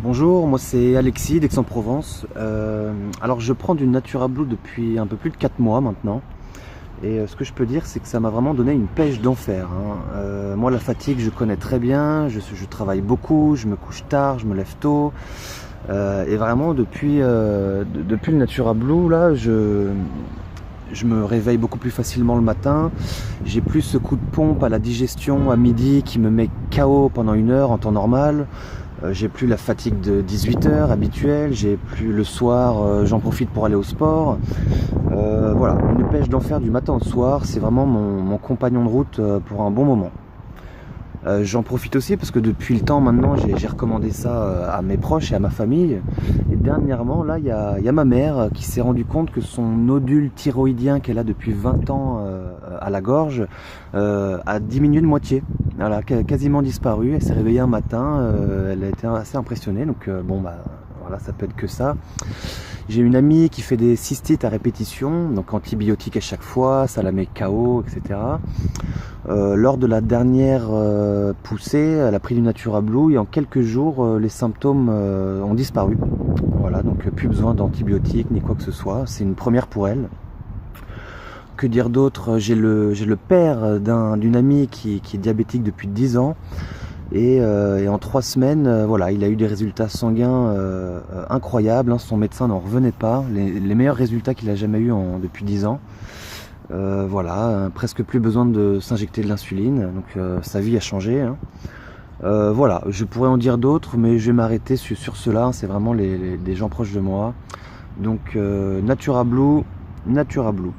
Bonjour, moi c'est Alexis d'Aix-en-Provence. Alors je prends du Natura Blue depuis un peu plus de 4 mois maintenant. Et ce que je peux dire, c'est que ça m'a vraiment donné une pêche d'enfer, hein. Moi la fatigue je connais très bien, je travaille beaucoup, je me couche tard, je me lève tôt. Et vraiment depuis le Natura Blue là, je me réveille beaucoup plus facilement le matin. J'ai plus ce coup de pompe à la digestion à midi qui me met KO pendant 1 heure en temps normal. J'ai plus la fatigue de 18 heures habituelle, j'ai plus le soir, j'en profite pour aller au sport. Voilà, une pêche d'enfer du matin au soir, c'est vraiment mon compagnon de route pour un bon moment. J'en profite aussi parce que depuis le temps maintenant, j'ai recommandé ça à mes proches et à ma famille. Et dernièrement, là, il y a ma mère qui s'est rendu compte que son nodule thyroïdien qu'elle a depuis 20 ans à la gorge a diminué de moitié. Elle a quasiment disparu. Elle s'est réveillée un matin, elle a été assez impressionnée. Donc bon, bah voilà, ça peut être que ça. J'ai une amie qui fait des cystites à répétition, donc antibiotiques à chaque fois, ça la met KO, etc. Lors de la dernière poussée, elle a pris du Natura Blue et en quelques jours, les symptômes ont disparu. Voilà, donc plus besoin d'antibiotiques ni quoi que ce soit. C'est une première pour elle. Que dire d'autre? J'ai le père d'une amie qui est diabétique depuis 10 ans. Et en 3 semaines, voilà, il a eu des résultats sanguins incroyables, hein. Son médecin n'en revenait pas. Les meilleurs résultats qu'il a jamais eu depuis 10 ans. Voilà, presque plus besoin de s'injecter de l'insuline, donc sa vie a changé, hein. Voilà, je pourrais en dire d'autres, mais je vais m'arrêter sur cela, hein. C'est vraiment des gens proches de moi. Donc Natura Blue, Natura Blue.